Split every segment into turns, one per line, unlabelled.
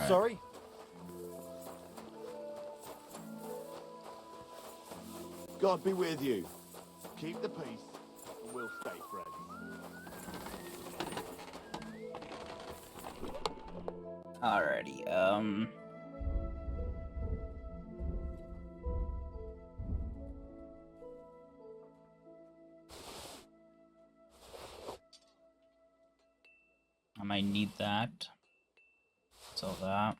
right.
Sorry?
God be with you. Keep the peace, and we'll stay friends.
Alrighty, I might need that. Sell that.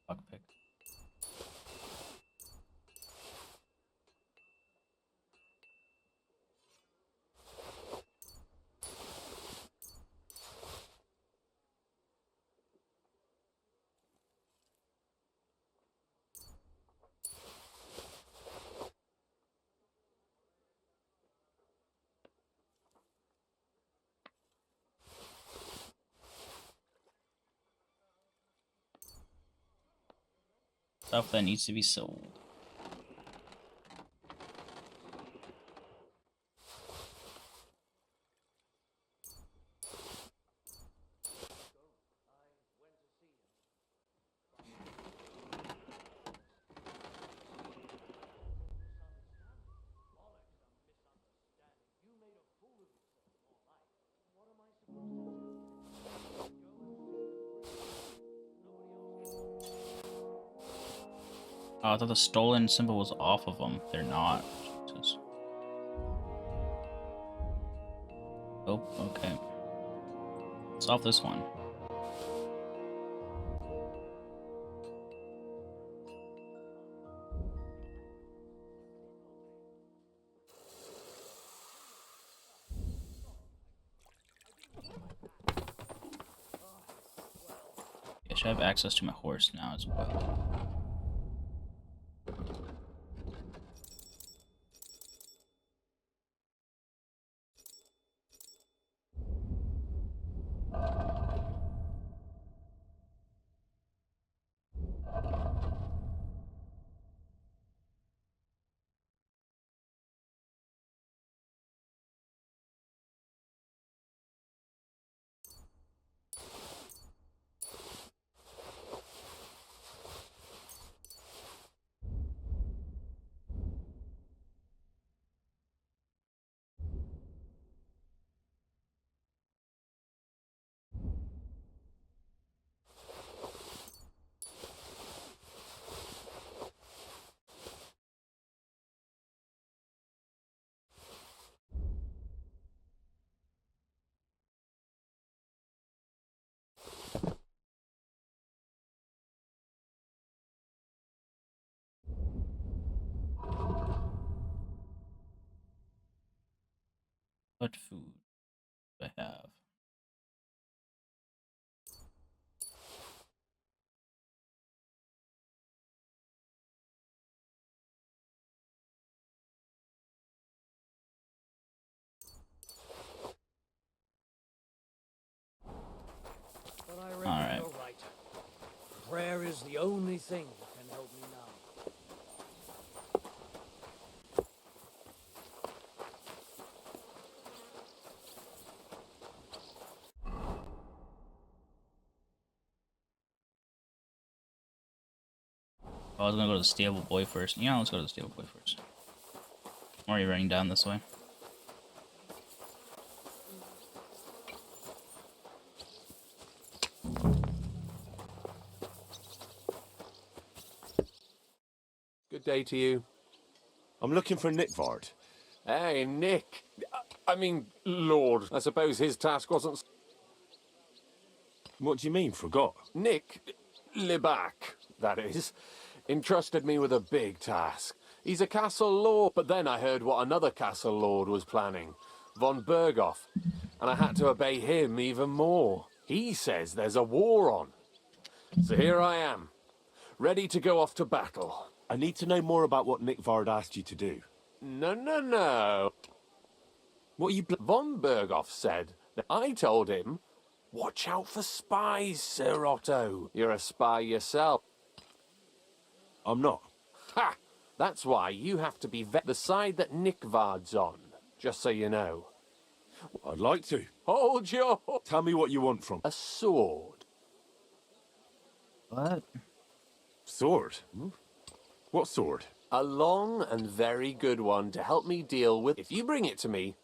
Lockpick. Stuff that needs to be sold. Oh, I thought the stolen symbol was off of them. They're not. Jesus. Oh, okay. Let's off this one. I should have access to my horse now as well. What food do I have?
But I reckon
Alright.
you're right. Prayer is the only thing that can help me now.
I was gonna go to the stable boy first. Yeah, let's go to the stable boy first. Or are you running down this way?
Good day to you.
I'm looking for Nick Vard.
Hey, Nick. I mean, Lord. I suppose his task wasn't...
What do you mean, forgot?
Nick Libac, that is, entrusted me with a big task. He's a castle lord, but then I heard what another castle lord was planning, von Berghoff, and I had to obey him even more. He says there's a war on. So here I am, ready to go off to battle.
I need to know more about what Nick Vard asked you to do.
No.
What are you...
Von Berghoff said that I told him, watch out for spies, Sir Otto. You're a spy yourself.
I'm not.
Ha! That's why you have to be the side that Nick Vard's on, just so you know.
I'd like to.
Hold your...
Tell me what you want from...
A sword.
What?
Sword? What sword?
A long and very good one to help me deal with... If you bring it to me,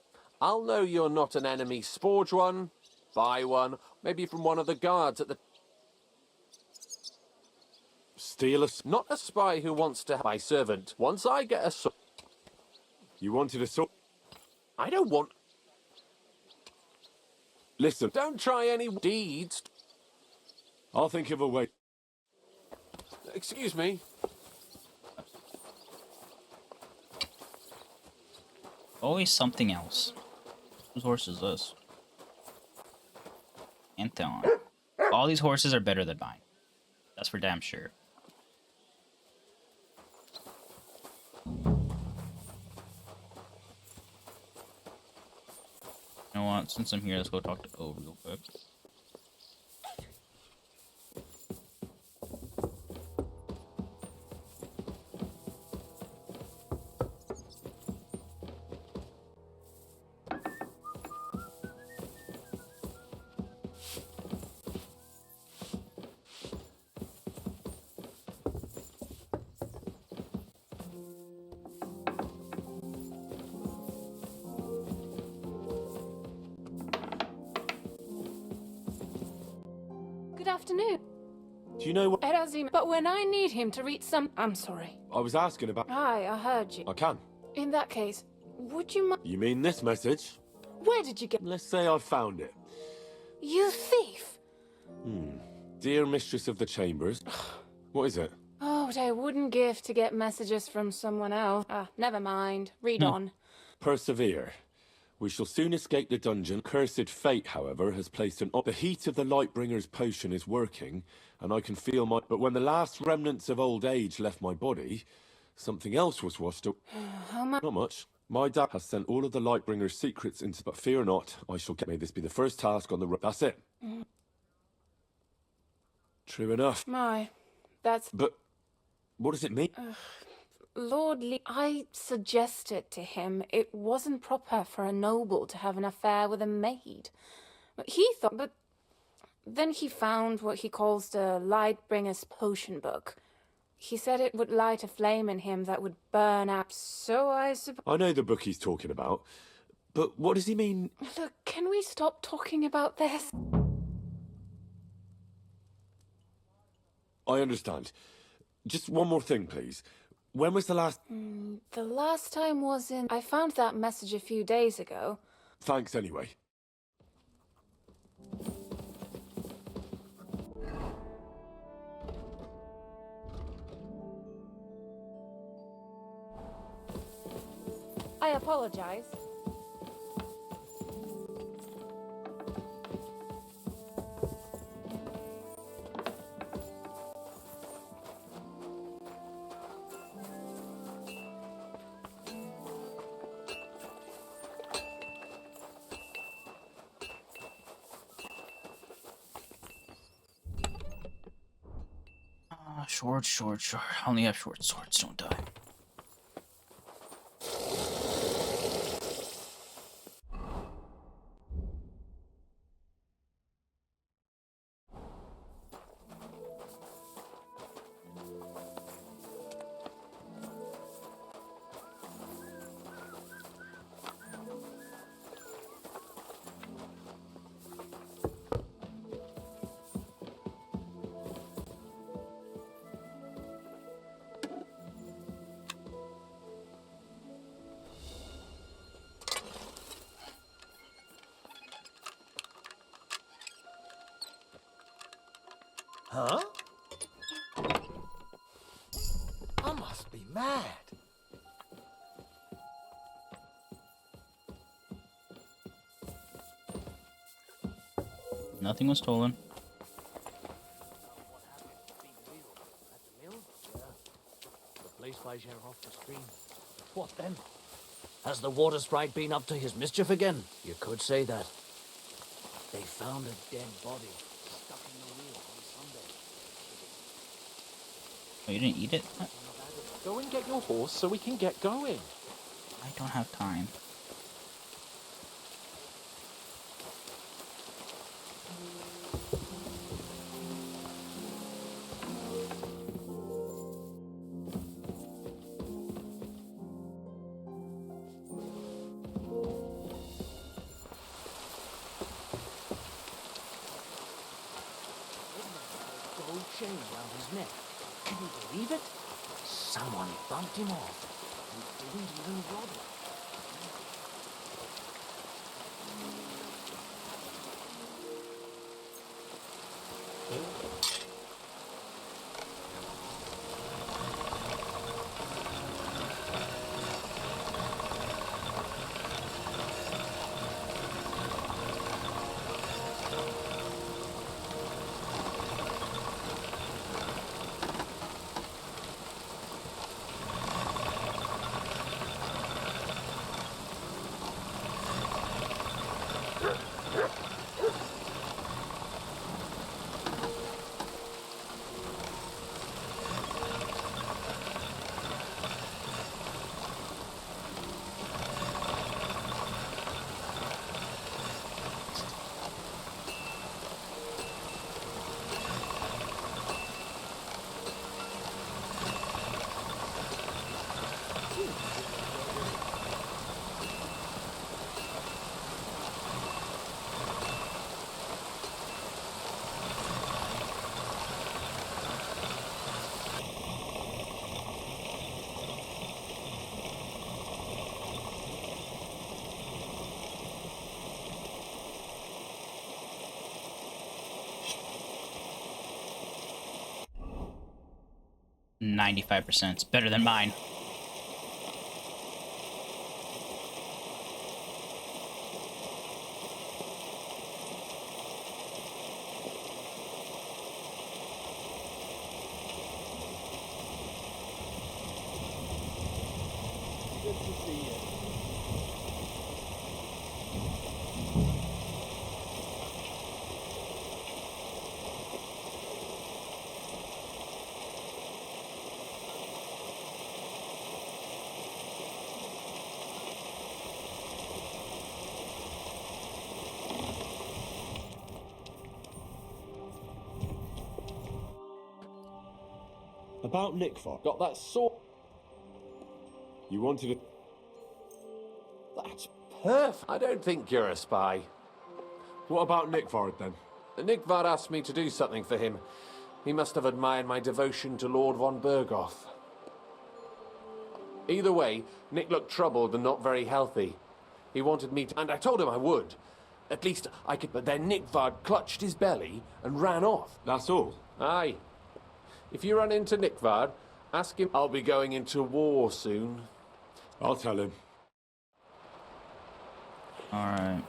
I'll know you're not an enemy. Forge one, buy one, maybe from one of the guards at the...
Steal a...
Not a spy who wants to... My servant. Once I get a sword...
You wanted a sword?
I don't want...
Listen,
Don't try any deeds.
I'll think of a way.
Excuse me.
Always something else. Whose horse is this? Anton. All these horses are better than mine. That's for damn sure. You know what? Since I'm here, let's go talk to O real quick.
Good afternoon.
Do you know what...
Erazim, but when I need him to read some... I'm sorry.
I was asking about...
Hi, I heard you.
I can.
In that case, would you mind...
You mean this message?
Where did you get...
Let's say I found it.
You thief!
Dear Mistress of the Chambers. What is it?
Oh, what I wouldn't give to get messages from someone else. Never mind. Read on.
Persevere. We shall soon escape the dungeon. Cursed fate, however, has placed an... The heat of the Lightbringer's potion is working, and I can feel my... But when the last remnants of old age left my body, something else was washed up.
How much...
Not much. My dad has sent all of the Lightbringer's secrets into... But fear not, I shall get... May this be the first task on the... That's it. True enough.
My, that's...
But what does it mean?
Lord Lee, I suggested to him it wasn't proper for a noble to have an affair with a maid. But he thought... But then he found what he calls the Lightbringer's potion book. He said it would light a flame in him that would burn up, so I suppose...
I know the book he's talking about, but what does he mean?
Look, can we stop talking about this?
I understand. Just one more thing, please. When was the last...
The last time was in... I found that message a few days ago.
Thanks anyway.
I apologize.
Short. I only have short swords, don't die.
Huh? I must be mad.
Nothing was stolen.
The police flies here off the stream. What then? Has the water sprite been up to his mischief again? You could say that. They found a dead body stuck in the wheel on Sunday.
Oh, you didn't eat it? What?
Go and get your horse so we can get going.
I don't have time.
gold chain around his neck. Can you believe it? Someone bumped him off and didn't even rob him.
%95. It's better than mine.
Good to see you.
About Nickford.
Got that sword.
You wanted to...
That's perfect. I don't think you're a spy.
What about Nickford then?
Nickvard asked me to do something for him. He must have admired my devotion to Lord von Bergoth. Either way, Nick looked troubled and not very healthy. He wanted me to... And I told him I would. At least I could... But then Nickvard clutched his belly and ran off.
That's all?
Aye. If you run into Nickvard, ask him... I'll be going into war soon.
I'll tell him.
Alright.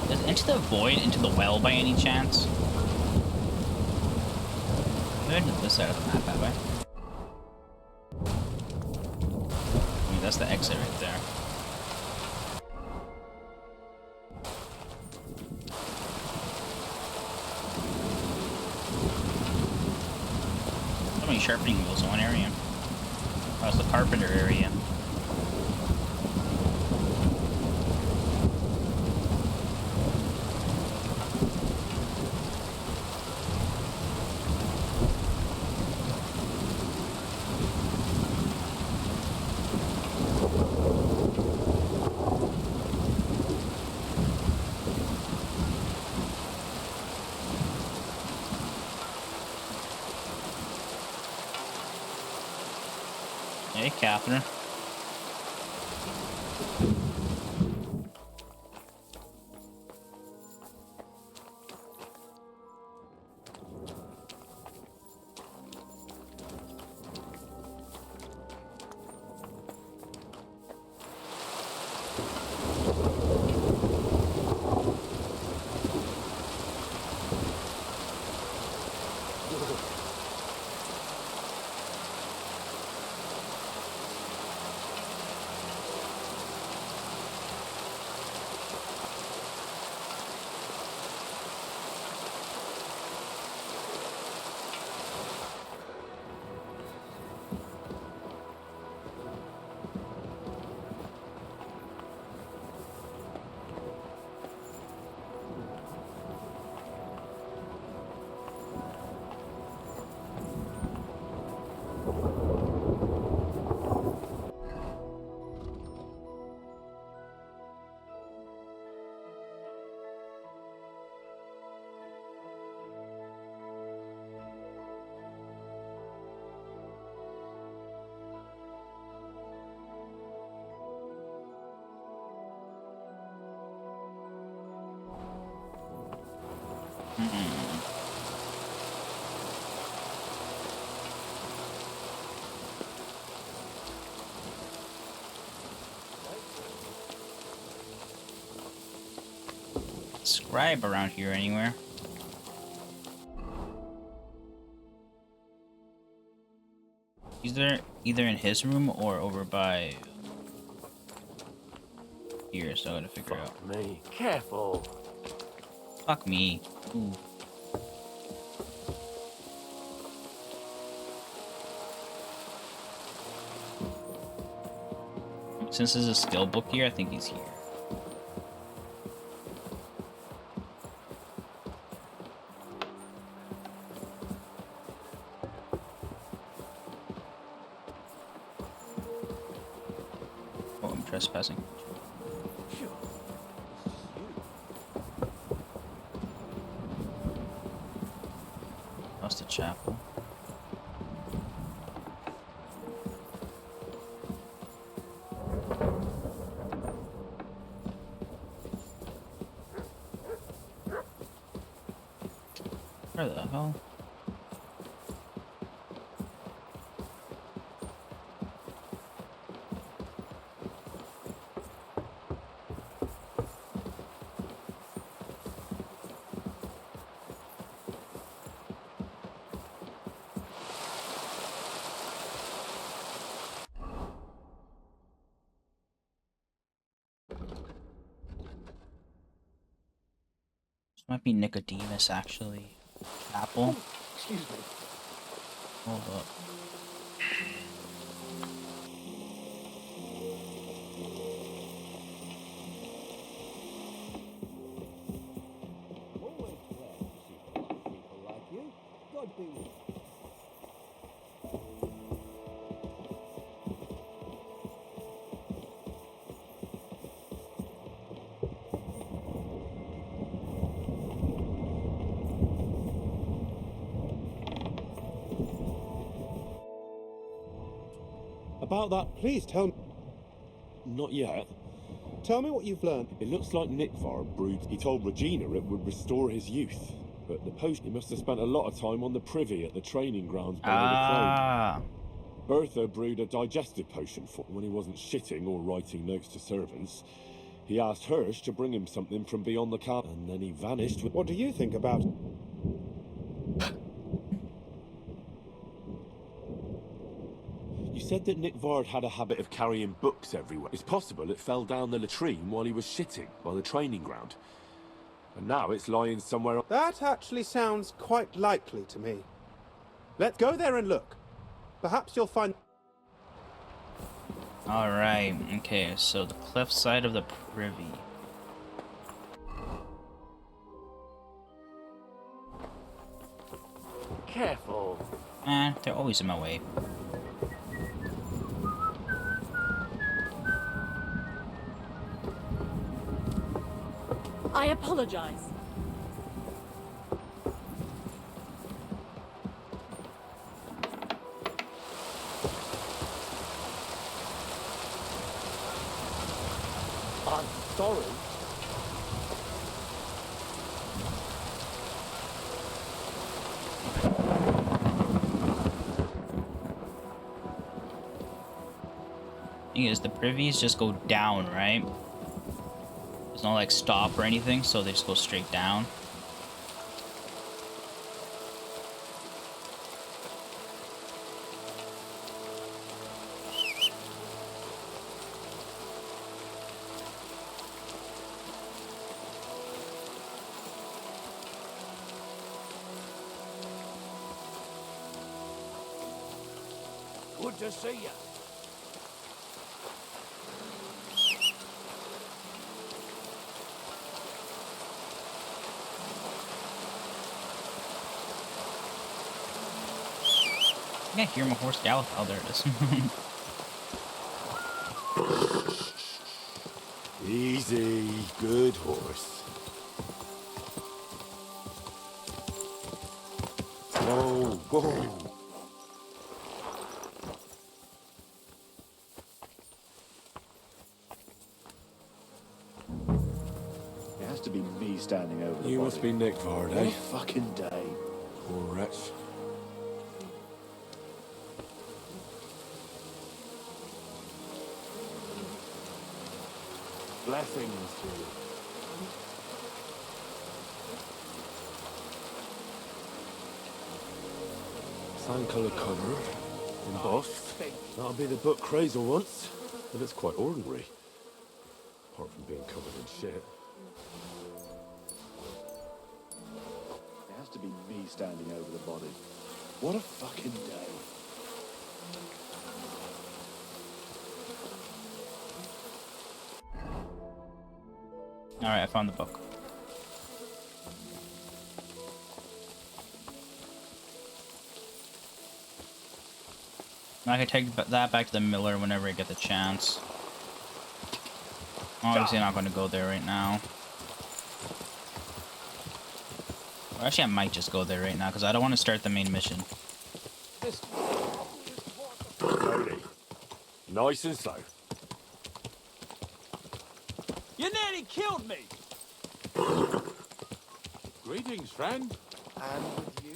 Does Into the Void into the well by any chance? Maybe into this side of the map that way. I mean, that's the exit right there. So many sharpening wheels in one area. That's the carpenter area. Hey, Catherine. Scribe around here anywhere. Either in his room or over by here, so I gotta figure out.
Fuck me. Careful.
Fuck me. Ooh. Since there's a skill book here, I think he's here. Oh, I'm trespassing. That's the chapel. Where the hell? This might be Nicodemus, actually. Apple.
Excuse me.
Hold up.
Always glad to see people like you. God be with you.
About that, please tell me. Not yet.
Tell me what you've learned.
It looks like Nickvar brewed. He told Regina it would restore his youth. But the potion, he must have spent a lot of time on the privy at the training grounds below the
Ah.
throne. Bertha brewed a digestive potion for when he wasn't shitting or writing notes to servants. He asked Hirsch to bring him something from beyond the camp, and then he vanished with...
What do you think about...
You said that Nick Vard had a habit of carrying books everywhere. It's possible it fell down the latrine while he was shitting by the training ground. And now it's lying somewhere...
That actually sounds quite likely to me. Let's go there and look. Perhaps you'll find...
Alright, okay, so the cliff side of the privy.
Careful.
They're always in my way.
I apologize.
I'm sorry.
Thing is, the privies just go down, right? There's no like stop or anything, so they just go straight down.
Good to see you.
Yeah, hear my horse gallop. Oh, there it is.
Easy, good horse. Whoa, whoa.
It has to be me standing over the
You
body.
must be Nick Vard,
What a
eh?
fucking day.
Poor wretch.
Blessings to you.
Sand colour cover, embossed. That'll be the book Crazel wants, but it's quite ordinary. Apart from being covered in shit.
It has to be me standing over the body. What a fucking day.
Alright, I found the book. I can take that back to the miller whenever I get the chance. Obviously, I'm not going to go there right now. Or actually, I might just go there right now, because I don't want to start the main mission.
Slowly. Nice and slow.
You nearly killed me!
Greetings, friend.
And with you?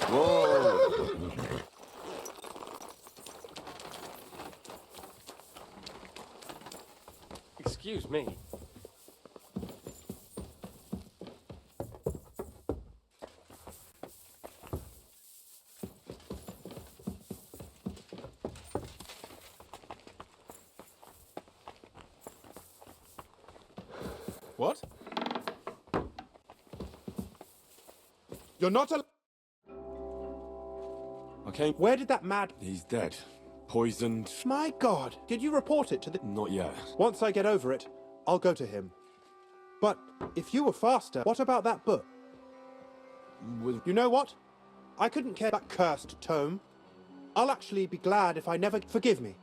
Whoa!
Excuse me.
What? You're not al-
Okay,
Where did that mad...
he's dead. Poisoned.
My God, did you report it to the...
Not yet.
Once I get over it, I'll go to him. But if you were faster, what about that book? You know what? I couldn't care that cursed tome. I'll actually be glad if I never... Forgive me.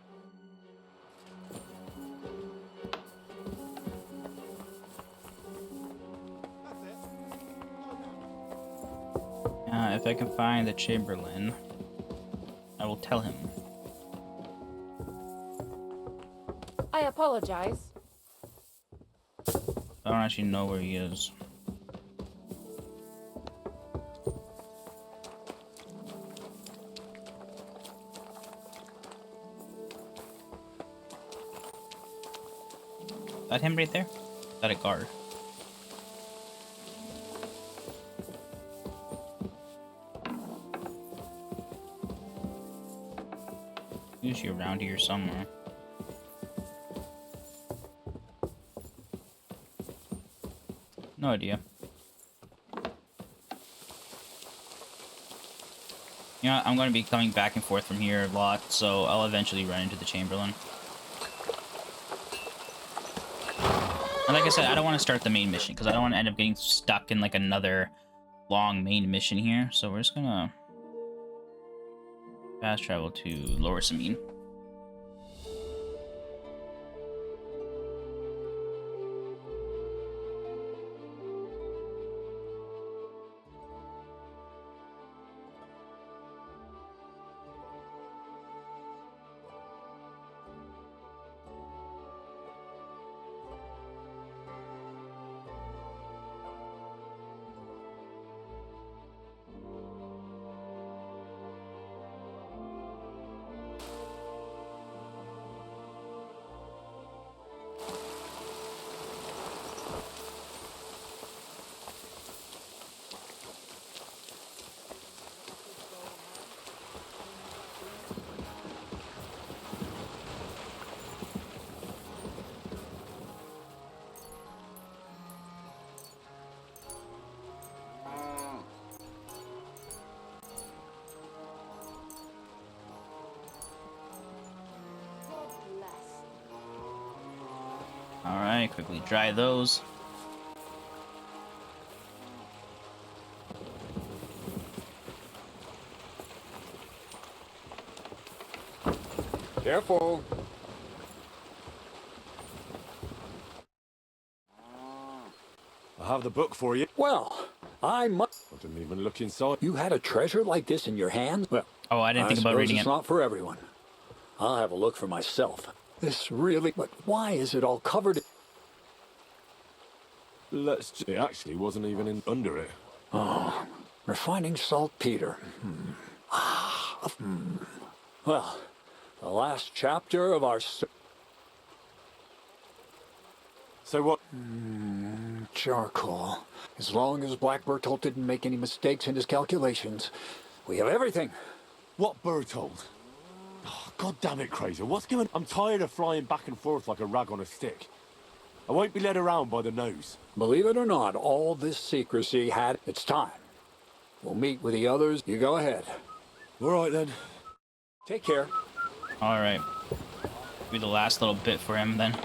If I can find the Chamberlain, I will tell him.
I apologize.
I don't actually know where he is. Is that him right there? Is that a guard? Usually around here somewhere. No idea. You know, I'm going to be coming back and forth from here a lot, so I'll eventually run into the Chamberlain. And like I said, I don't want to start the main mission, because I don't want to end up getting stuck in, like, another long main mission here. So we're just gonna fast travel to Lower Samine. Alright, quickly dry those.
Careful.
I have the book for you.
Well, I must...
I didn't even look inside.
You had a treasure like this in your hand? Well,
Oh, I didn't think about reading
it's
it.
not for everyone. I'll have a look for myself. This really... But why is it all covered...
It actually wasn't even under it.
Oh, refining saltpeter. Well, the last chapter of our...
So what?
Charcoal. As long as Black Bertolt didn't make any mistakes in his calculations, we have everything.
What Bertold? Oh, God damn it, Crazer. What's going on? I'm tired of flying back and forth like a rag on a stick. I won't be led around by the nose.
Believe it or not, all this secrecy had its time. We'll meet with the others. You go ahead.
All right, then.
Take care.
All right. Be the last little bit for him then.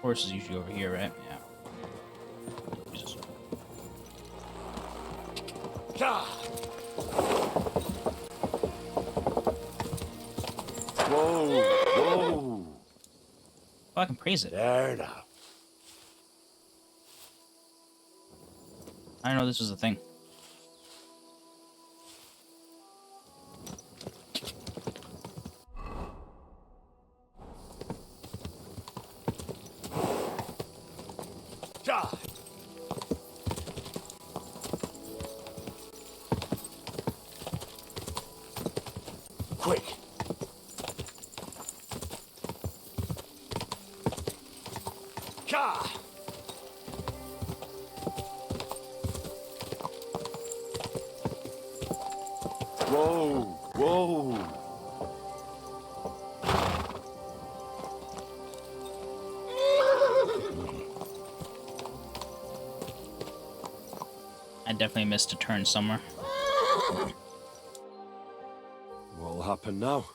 Horse is usually over here, right? Yeah. Jesus.
Whoa, whoa.
Oh, I can praise it.
There now.
I didn't know this was a thing.
Quick. Whoa, whoa.
I definitely missed a turn somewhere.
What'll happen now?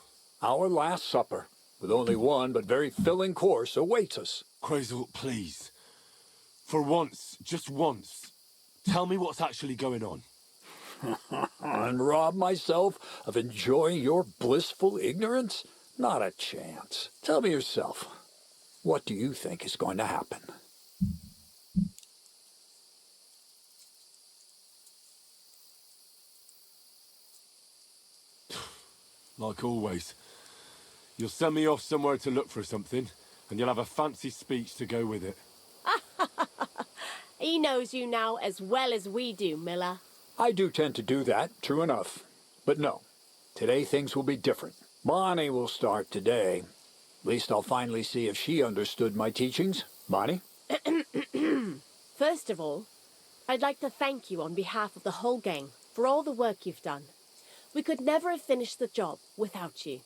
Our last supper, with only one but very filling course, awaits us.
Crazel, please. For once, just once, tell me what's actually going on.
And rob myself of enjoying your blissful ignorance? Not a chance. Tell me yourself, what do you think is going to happen?
Like always. You'll send me off somewhere to look for something, and you'll have a fancy speech to go with it.
He knows you now as well as we do, Miller.
I do tend to do that, true enough. But no, today things will be different. Bonnie will start today. At least I'll finally see if she understood my teachings. Bonnie?
First of all, I'd like to thank you on behalf of the whole gang for all the work you've done. We could never have finished the job without you.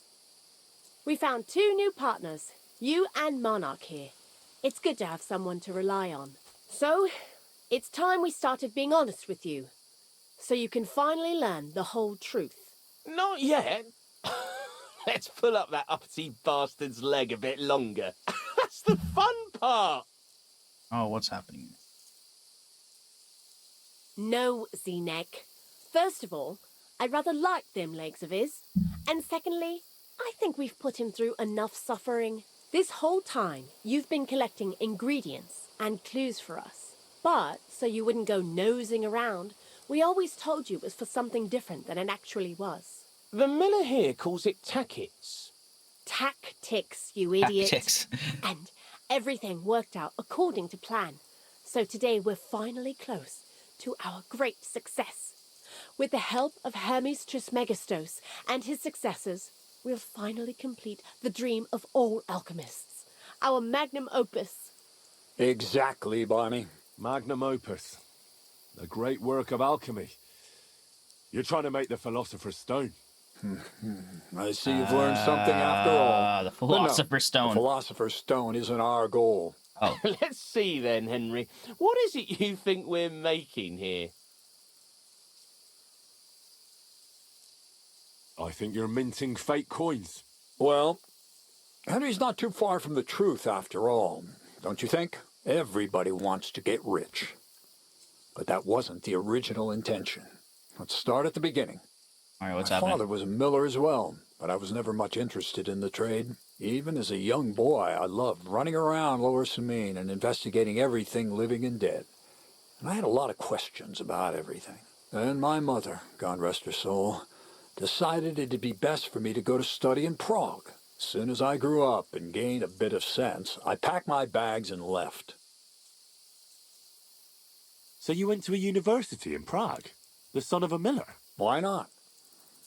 We found 2 new partners, you and Monarch here. It's good to have someone to rely on. So, it's time we started being honest with you, so you can finally learn the whole truth.
Not yet. Let's pull up that uppity bastard's leg a bit longer. That's the fun part.
Oh, what's happening?
No, Z-Neck. First of all, I'd rather like them legs of his. And secondly, I think we've put him through enough suffering. This whole time, you've been collecting ingredients and clues for us. But, so you wouldn't go nosing around, we always told you it was for something different than it actually was.
The miller here calls it tackets.
Tactics, you idiot.
Tactics.
And everything worked out according to plan. So today we're finally close to our great success. With the help of Hermes Trismegistos and his successors, we'll finally complete the dream of all alchemists. Our Magnum Opus.
Exactly, Bonnie.
Magnum Opus. A great work of alchemy. You're trying to make the Philosopher's Stone.
I see you've learned something after all.
The
But no,
Philosopher's Stone.
The Philosopher's Stone isn't our goal.
Oh.
Let's see then, Henry. What is it you think we're making here?
I think you're minting fake coins.
Well, Henry's not too far from the truth after all, don't you think? Everybody wants to get rich. But that wasn't the original intention. Let's start at the beginning.
All right, what's
My
happening?
father was a miller as well, but I was never much interested in the trade. Even as a young boy, I loved running around Lower Samine and investigating everything living and dead. And I had a lot of questions about everything. Then my mother, God rest her soul, decided it'd be best for me to go to study in Prague. As soon as I grew up and gained a bit of sense, I packed my bags and left.
So you went to a university in Prague? The son of a miller?
Why not?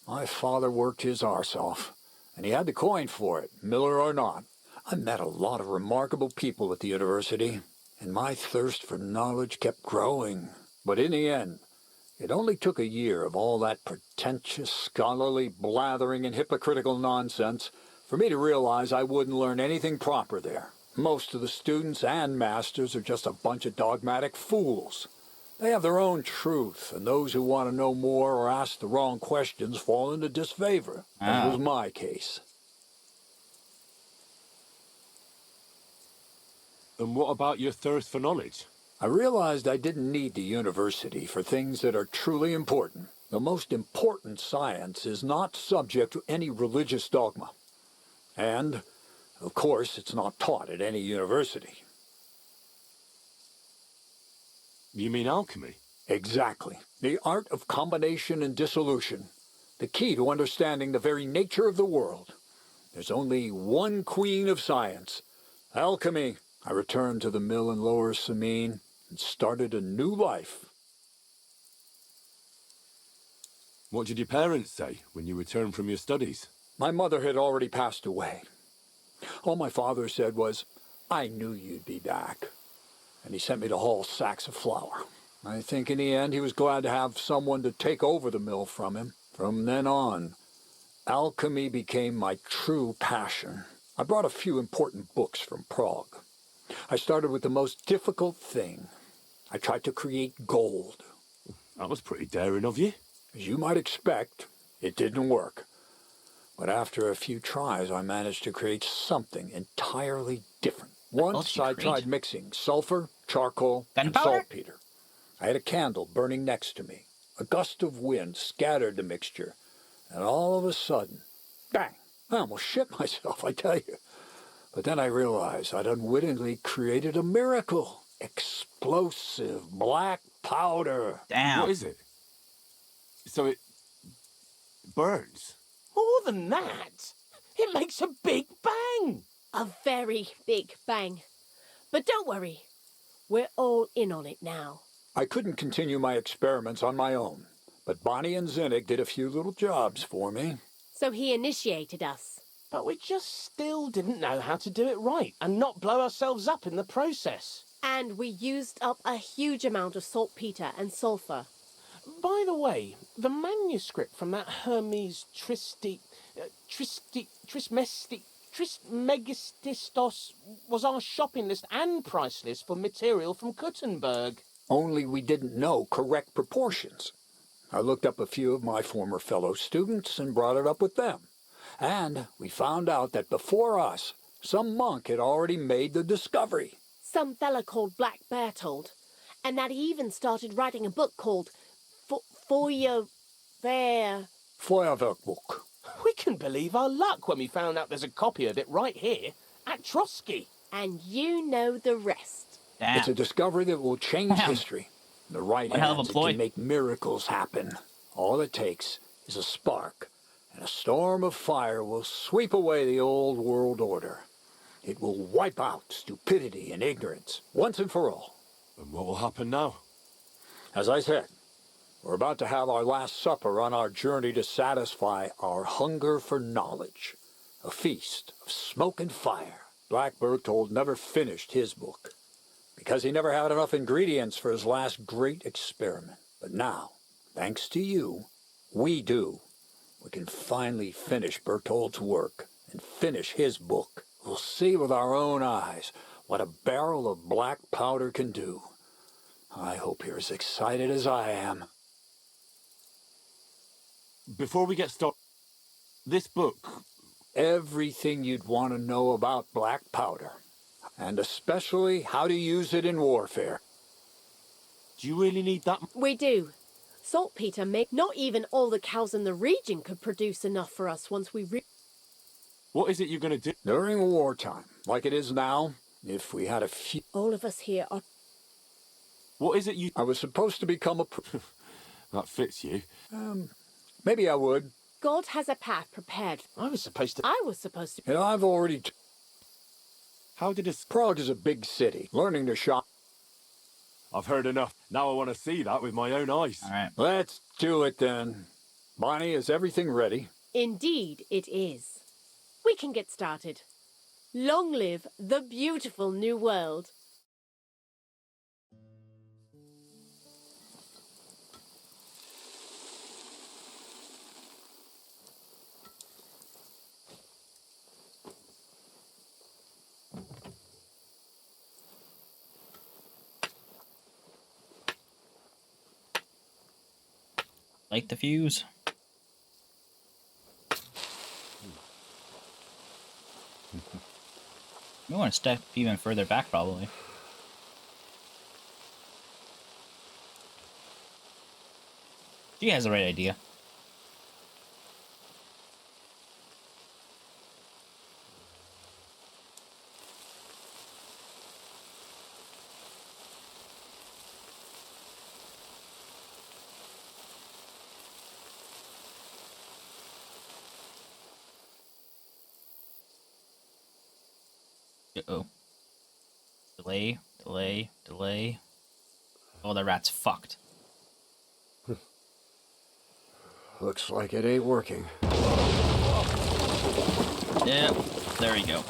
My father worked his arse off, and he had the coin for it, miller or not. I met a lot of remarkable people at the university, and my thirst for knowledge kept growing. But in the end, it only took a year of all that pretentious, scholarly blathering and hypocritical nonsense for me to realize I wouldn't learn anything proper there. Most of the students and masters are just a bunch of dogmatic fools. They have their own truth, and those who want to know more or ask the wrong questions fall into disfavor. That was my case.
And what about your thirst for knowledge?
I realized I didn't need the university for things that are truly important. The most important science is not subject to any religious dogma. And, of course, it's not taught at any university.
You mean alchemy?
Exactly. The art of combination and dissolution. The key to understanding the very nature of the world. There's only one queen of science. Alchemy. I returned to the mill in Lower Samine and started a new life.
What did your parents say when you returned from your studies?
My mother had already passed away. All my father said was, "I knew you'd be back." And he sent me to haul sacks of flour. I think in the end he was glad to have someone to take over the mill from him. From then on, alchemy became my true passion. I brought a few important books from Prague. I started with the most difficult thing. I tried to create gold.
That was pretty daring of you.
As you might expect, it didn't work. But after a few tries, I managed to create something entirely different. Once I tried mixing sulfur, charcoal, and saltpeter. I had a candle burning next to me. A gust of wind scattered the mixture, and all of a sudden, bang! I almost shit myself, I tell you. But then I realized I'd unwittingly created a miracle. Explosive black powder.
Damn.
What is it? So it burns?
More than that, it makes a big bang.
A very big bang. But don't worry, we're all in on it now.
I couldn't continue my experiments on my own, but Bonnie and Zinnig did a few little jobs for me.
So he initiated us.
But we just still didn't know how to do it right and not blow ourselves up in the process.
And we used up a huge amount of saltpeter and sulfur.
By the way, the manuscript from that Hermes Trismegistos was our shopping list and price list for material from Gutenberg.
Only we didn't know correct proportions. I looked up a few of my former fellow students and brought it up with them. And we found out that before us, some monk had already made the discovery.
Some fella called Black Bertold. And that he even started writing a book called
Feuerwerkbuch.
We couldn't believe our luck when we found out there's a copy of it right here at Trotsky.
And you know the rest.
Damn.
It's a discovery that will change history. The right
One hell of a
hands, it
ploy.
can make miracles happen. All it takes is a spark, and a storm of fire will sweep away the old world order. It will wipe out stupidity and ignorance, once and for all.
And what will happen now?
As I said, we're about to have our last supper on our journey to satisfy our hunger for knowledge. A feast of smoke and fire. Black Berthold never finished his book, because he never had enough ingredients for his last great experiment. But now, thanks to you, we do. We can finally finish Berthold's work and finish his book. We'll see with our own eyes what a barrel of black powder can do. I hope you're as excited as I am.
Before we get started, this book...
Everything you'd want to know about black powder, and especially how to use it in warfare.
Do you really need that?
We do. Saltpeter not even all the cows in the region could produce enough for us once we
What is it you're going to do?
During wartime, like it is now, if we had a few...
All of us here are...
What is it you...
I was supposed to become a...
That fits you.
Maybe I would.
God has a path prepared.
I was supposed to...
I was supposed to...
And I've already...
How did
Prague is a big city. Learning to shop...
I've heard enough. Now I want to see that with my own eyes.
All right.
Let's do it then. Bonnie, is everything ready?
Indeed it is. We can get started. Long live the beautiful new world.
Light the fuse. We want to step even further back, probably. She has the right idea. Uh-oh. Delay, delay, delay. Oh, the rat's fucked.
Looks like it ain't working.
Yep, there we go.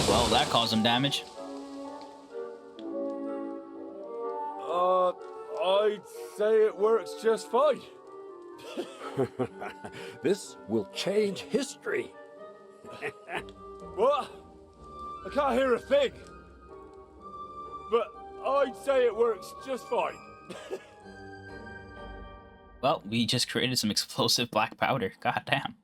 Well, that caused some damage.
I'd say it works just fine.
This will change history.
What? I can't hear a thing. But I'd say it works just fine.
Well, we just created some explosive black powder. God damn.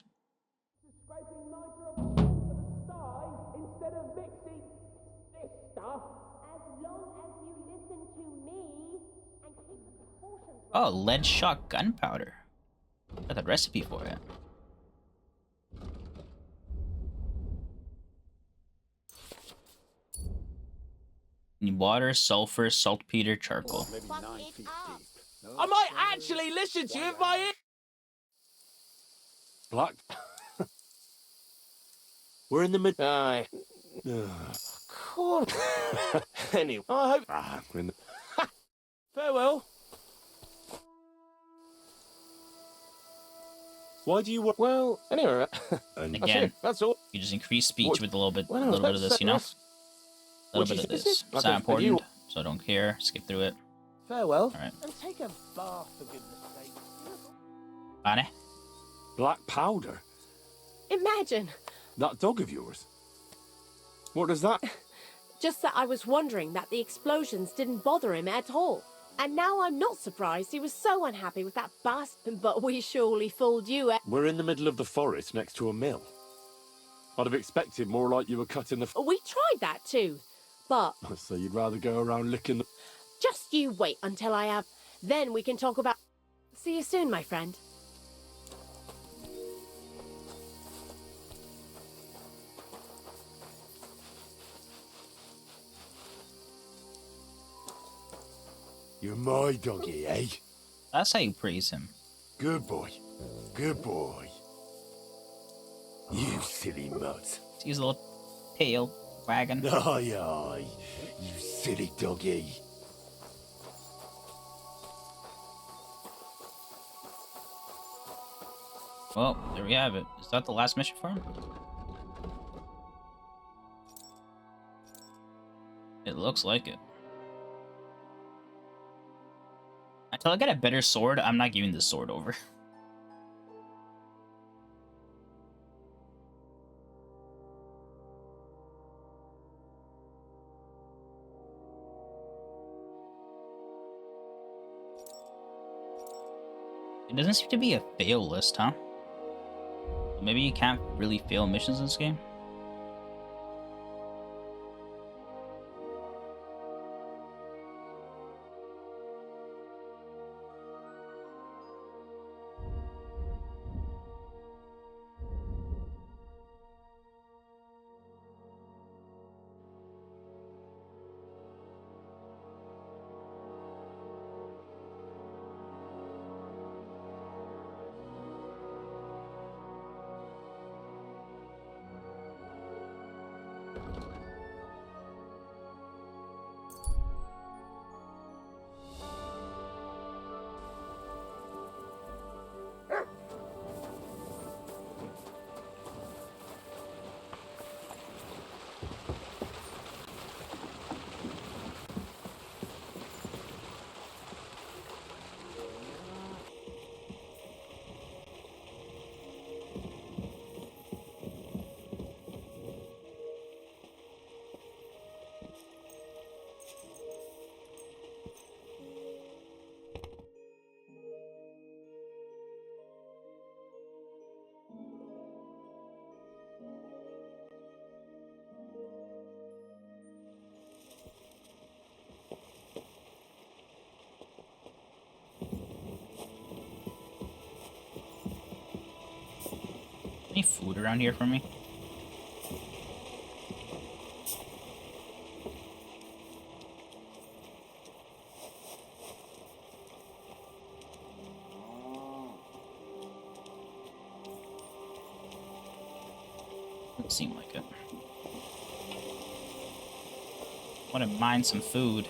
Oh, lead shot gunpowder. Got the recipe for it. Need water, sulfur, saltpeter, charcoal.
Maybe 9 feet deep. No,
I might actually listen to you if my ear...
Black. We're in the mid.
Aye. Cool. Anyway, I hope...
We're in the...
Farewell.
Why do you want...
Well, anyway,
And
that's
Again,
it. That's all.
you just increase speech
What-
with a little bit,
Well,
a little bit of
that's
this, you know?
enough.
A little
What
bit of
do you think
this.
this is?
It's
Okay,
not
for you.
important, so I don't care. Skip through it.
Farewell.
Alright.
And take a bath, for goodness sake.
Bonnie?
black powder?
Imagine.
That dog of yours? What does that...
Just that I was wondering that the explosions didn't bother him at all. And now I'm not surprised he was so unhappy with that bastard. But we surely fooled you, eh?
We're in the middle of the forest next to a mill. I'd have expected more like you were cutting the...
We tried that too. But
So you'd rather go around licking the...
just you wait until I have... Then we can talk about... See you soon, my friend.
You're my donkey, eh?
That's how you praise him.
Good boy. Good boy. You silly mutt.
See his little tail wagging.
Aye, aye. You silly doggy.
Well, there we have it. Is that the last mission for him? It looks like it. Until I get a better sword, I'm not giving this sword over. It doesn't seem to be a fail list, huh? Maybe you can't really fail missions in this game? Any food around here for me? Doesn't seem like it. Want to mine some food.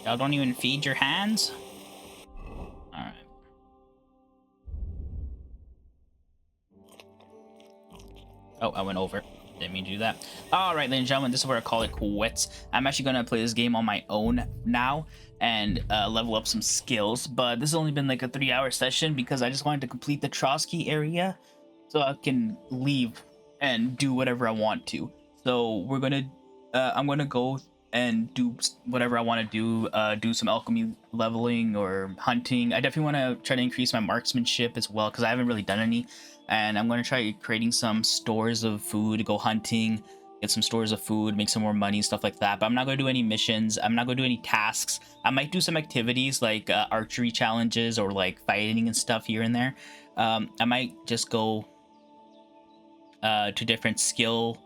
Y'all don't even feed your hands? Alright. Oh, I went over. Didn't mean to do that. Alright, ladies and gentlemen, this is where I call it quits. I'm actually going to play this game on my own now and level up some skills. But this has only been like a 3-hour session because I just wanted to complete the Trotsky area so I can leave and do whatever I want to. So we're going to... I'm going to go and do whatever I want to do some alchemy leveling or hunting. I definitely want to try to increase my marksmanship as well because I haven't really done any. And I'm going to try creating some stores of food, go hunting, get some stores of food, make some more money, stuff like that. But I'm not going to do any missions. I'm not going to do any tasks. I might do some activities like archery challenges or like fighting and stuff here and there. I might just go to different skill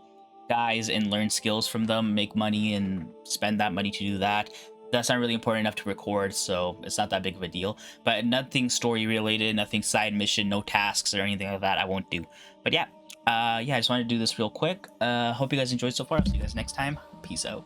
guys and learn skills from them, make money and spend that money to do that. That's not really important enough to record, so it's not that big of a deal. But nothing story related, nothing side mission, no tasks or anything like that I won't do. But yeah, I just wanted to do this real quick. Hope you guys enjoyed so far. I'll see you guys next time. Peace out.